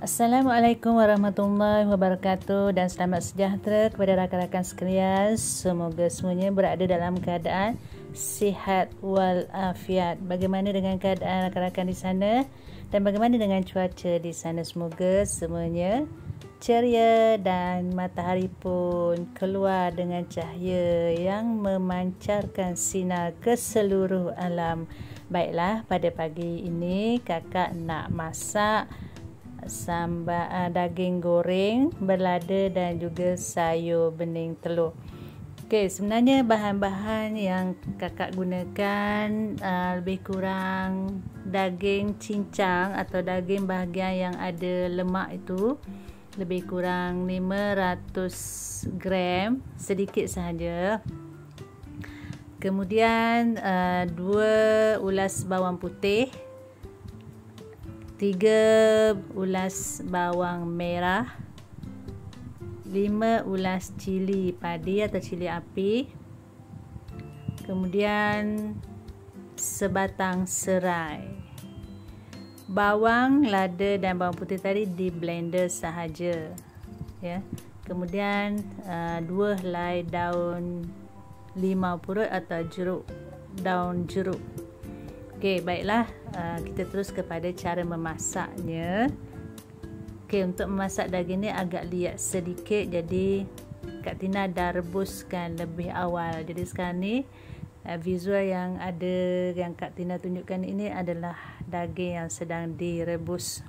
Assalamualaikum warahmatullahi wabarakatuh dan selamat sejahtera kepada rakan-rakan sekalian. Semoga semuanya berada dalam keadaan sihat walafiat. Bagaimana dengan keadaan rakan-rakan di sana dan bagaimana dengan cuaca di sana? Semoga semuanya ceria dan matahari pun keluar dengan cahaya yang memancarkan sinar ke seluruh alam. Baiklah, pada pagi ini kakak nak masak daging goreng, berlada dan juga sayur bening telur. Okey, sebenarnya bahan-bahan yang kakak gunakan lebih kurang daging cincang atau daging bahagian yang ada lemak itu lebih kurang 500 gram, sedikit sahaja. Kemudian 2 ulas bawang putih, 3 ulas bawang merah, 5 ulas cili padi atau cili api, kemudian sebatang serai. Bawang, lada dan bawang putih tadi di blender sahaja, ya. Kemudian 2 helai daun limau purut atau daun jeruk. Okey, baiklah, kita terus kepada cara memasaknya. Okey, untuk memasak daging ni agak liat sedikit, jadi Kak Tina dah rebuskan lebih awal. Jadi sekarang ni visual yang ada yang Kak Tina tunjukkan ini adalah daging yang sedang direbus.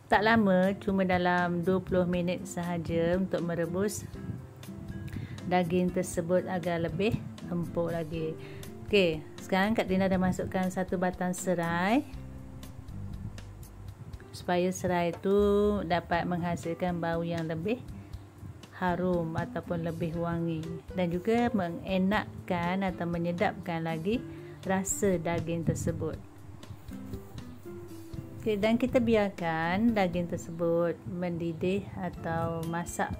Tak lama, cuma dalam 20 minit sahaja untuk merebus daging tersebut agar lebih empuk lagi. Okey, sekarang Kak Tina dah masukkan 1 batang serai supaya serai itu dapat menghasilkan bau yang lebih harum ataupun lebih wangi dan juga mengenakkan atau menyedapkan lagi rasa daging tersebut. Okey, dan kita biarkan daging tersebut mendidih atau masak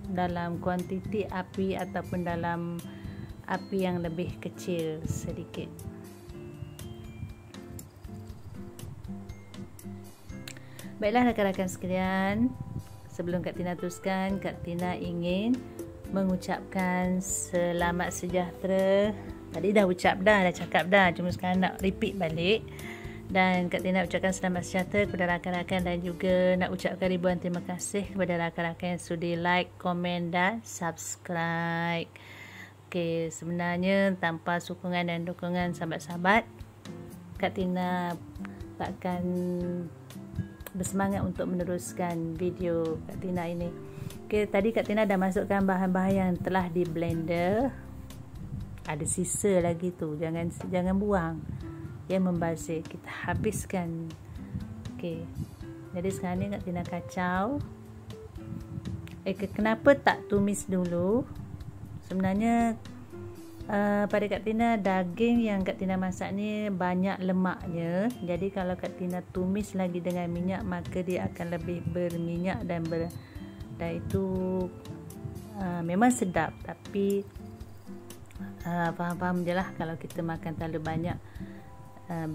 dalam kuantiti api ataupun dalam api yang lebih kecil sedikit. Baiklah rakan-rakan sekalian, sebelum Kak Tina teruskan, Kak Tina ingin mengucapkan selamat sejahtera. Tadi dah cakap dah, cuma sekarang nak repeat balik. Dan Kak Tina ucapkan selamat sejahtera kepada rakan-rakan dan juga nak ucapkan ribuan terima kasih kepada rakan-rakan yang sudi like, komen dan subscribe. Okey, sebenarnya tanpa sokongan dan dukungan sahabat-sahabat, Kak Tina takkan bersemangat untuk meneruskan video Kak Tina ini. Okey, tadi Kak Tina dah masukkan bahan-bahan yang telah di blender. Ada sisa lagi tu, jangan buang. Yang membazir kita habiskan. Okey. Jadi sekarang ni Kak Tina kacau. Kenapa tak tumis dulu? Sebenarnya pada Kak Tina, daging yang Kak Tina masak ni banyak lemaknya. Jadi kalau Kak Tina tumis lagi dengan minyak, maka dia akan lebih berminyak dan itu memang sedap. Tapi faham-faham je lah, kalau kita makan terlalu banyak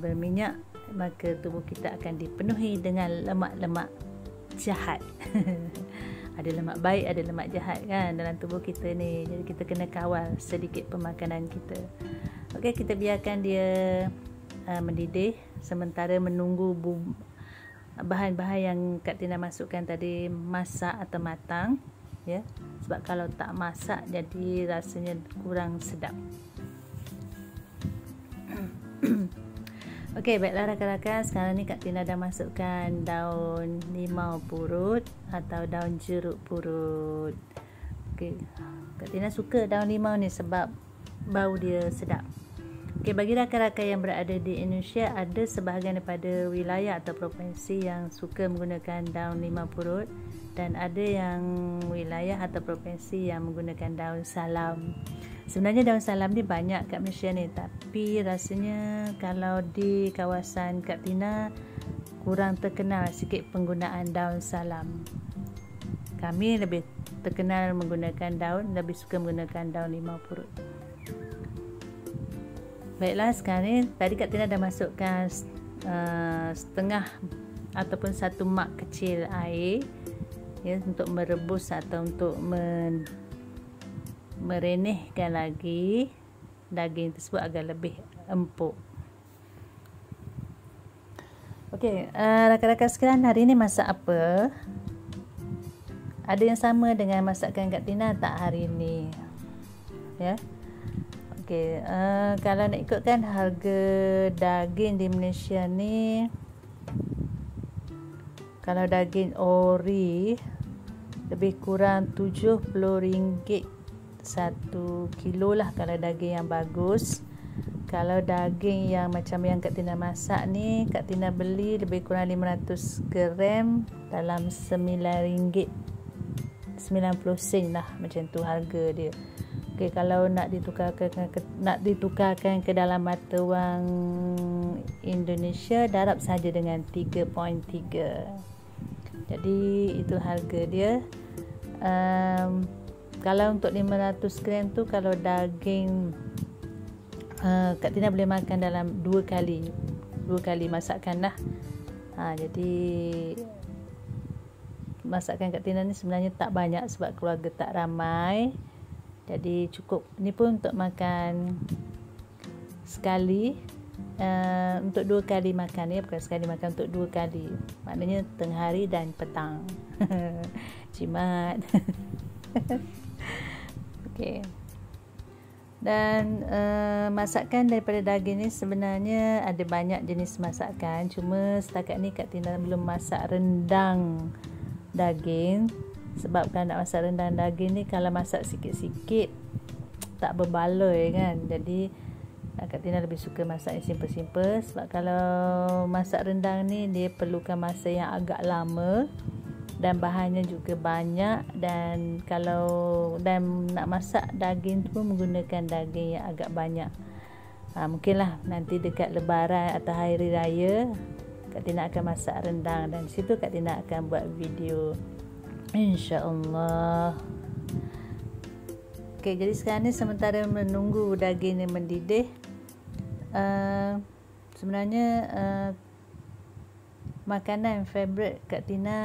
berminyak, maka tubuh kita akan dipenuhi dengan lemak-lemak jahat. Ada lemak baik, ada lemak jahat kan dalam tubuh kita ni. Jadi kita kena kawal sedikit pemakanan kita. Okey, kita biarkan dia mendidih sementara menunggu bahan-bahan yang Kak Tina masukkan tadi masak atau matang, ya. Sebab kalau tak masak jadi rasanya kurang sedap. Okey, baiklah rakan-rakan, sekarang ni Kak Tina dah masukkan daun limau purut atau daun jeruk purut. Okey, Kak Tina suka daun limau ni sebab bau dia sedap. Okey, bagi rakan-rakan yang berada di Indonesia, ada sebahagian daripada wilayah atau provinsi yang suka menggunakan daun limau purut dan ada yang wilayah atau provinsi yang menggunakan daun salam. Sebenarnya daun salam ni banyak kat Malaysia ni, tapi rasanya kalau di kawasan Kak Tina kurang terkenal sikit penggunaan daun salam. Kami lebih terkenal lebih suka menggunakan daun limau purut. Baiklah, sekarang ni tadi Kak Tina dah masukkan setengah ataupun 1 mak kecil air, ya, untuk merebus atau untuk merenehkan lagi daging tersebut agar lebih empuk. Okey, rakan-rakan sekalian, hari ni masak apa? Ada yang sama dengan masakan Kak Tina tak hari ni? Ya. Okey, kalau nak ikutkan harga daging di Malaysia ni, kalau daging ori lebih kurang RM70 1 kilo lah kalau daging yang bagus. Kalau daging yang macam yang Kak Tina masak ni, Kak Tina beli lebih kurang 500 gram dalam RM9, 90 sen lah, macam tu harga dia. Okey, kalau nak ditukarkan ke dalam mata wang Indonesia, darab saja dengan 3.3. Jadi itu harga dia. Kalau untuk 500 gram tu, kalau daging Kak Tina boleh makan dalam 2 kali masakan lah. Jadi masakan Kak Tina ni sebenarnya tak banyak sebab keluarga tak ramai. Jadi cukup. Ni pun untuk makan sekali, untuk 2 kali makan, ya, bukan sekali makan, untuk 2 kali. Maknanya tengah hari dan petang. Jimat. Okey. Dan masakan daripada daging ni sebenarnya ada banyak jenis masakan. Cuma setakat ni Kak Tina belum masak rendang daging. Sebab kalau nak masak rendang daging ni, kalau masak sikit-sikit tak berbaloi kan. Jadi Kak Tina lebih suka masak yang simple-simple. Sebab kalau masak rendang ni, dia perlukan masa yang agak lama dan bahannya juga banyak. Dan nak masak daging tu pun menggunakan daging yang agak banyak. Mungkinlah nanti dekat Lebaran atau Hari Raya Kak Tina akan masak rendang, dan situ Kak Tina akan buat video, insya-Allah. Okey, jadi sekarang ni sementara menunggu daging ni mendidih, sebenarnya makanan favorite Kak Tina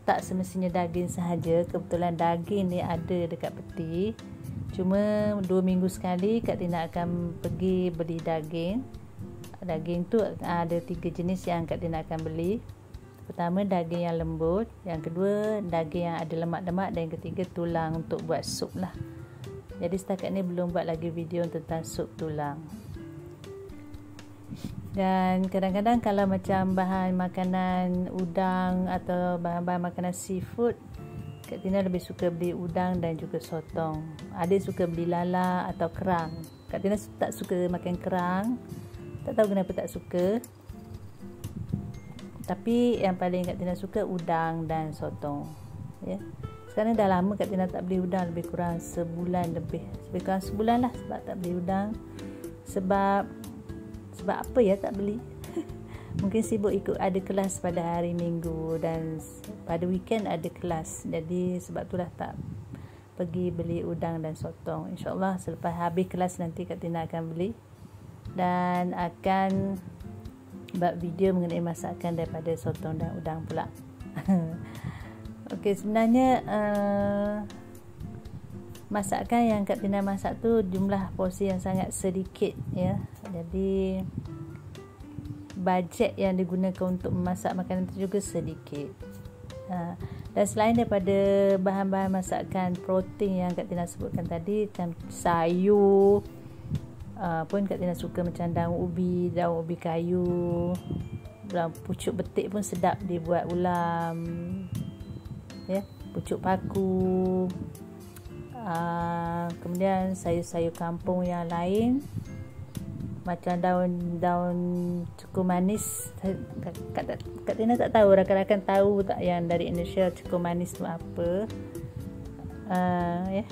tak semestinya daging sahaja. Kebetulan daging ni ada dekat peti. Cuma 2 minggu sekali Kak Tina akan pergi beli daging. Daging tu ada 3 jenis yang Kak Tina akan beli. Pertama, daging yang lembut. Yang kedua, daging yang ada lemak-lemak. Dan yang ketiga, tulang untuk buat sup lah. Jadi setakat ni belum buat lagi video tentang sup tulang. Dan kadang-kadang kalau macam bahan makanan udang atau bahan-bahan makanan seafood, Kak Tina lebih suka beli udang dan juga sotong. Ada suka beli lala atau kerang. Kak Tina tak suka makan kerang. Tak tahu kenapa tak suka. Tapi yang paling Kak Tina suka udang dan sotong. Ya. Sekarang dah lama Kak Tina tak beli udang, lebih kurang sebulan lebih. Lebih kurang sebulan lah sebab tak beli udang. Sebab apa ya tak beli? Mungkin sibuk ikut ada kelas pada hari Minggu dan pada weekend ada kelas. Jadi sebab itulah tak pergi beli udang dan sotong. InsyaAllah selepas habis kelas nanti Kak Tina akan beli dan akan buat video mengenai masakan daripada sotong dan udang pula. Okey, sebenarnya masakan yang Kak Tina masak tu jumlah porsi yang sangat sedikit, ya. Jadi bajet yang digunakan untuk memasak makanan itu juga sedikit. Dan selain daripada bahan-bahan masakan protein yang Kak Tina sebutkan tadi, macam sayur pun Kak Tina suka, macam daun ubi kayu, pucuk betik pun sedap dibuat ulam, ya, pucuk paku. Kemudian sayur-sayur kampung yang lain macam daun cukur manis. Kak Tina tak tahu, rakan-rakan tahu tak yang dari Indonesia cukur manis tu apa? Ya.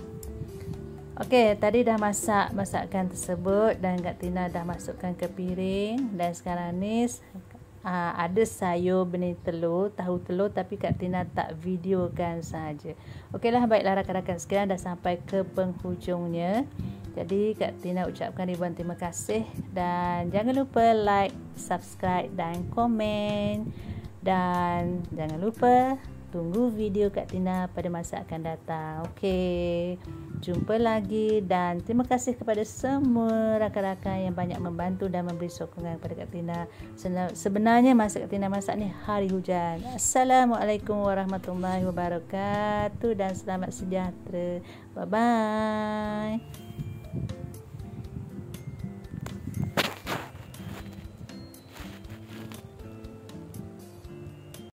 Okey, tadi dah masak masakan tersebut dan Kak Tina dah masukkan ke piring. Dan sekarang ni ada sayur benih telur, tahu telur, tapi Kak Tina tak videokan sahaja. Okeylah, baiklah rakan-rakan sekalian, dah sampai ke penghujungnya. Jadi Kak Tina ucapkan ribuan terima kasih, dan jangan lupa like, subscribe dan komen, dan jangan lupa tunggu video Kak Tina pada masa akan datang. Okey, jumpa lagi, dan terima kasih kepada semua rakan-rakan yang banyak membantu dan memberi sokongan kepada Kak Tina. Sebenarnya masa Kak Tina masak ni hari hujan. Assalamualaikum warahmatullahi wabarakatuh dan selamat sejahtera. Bye bye.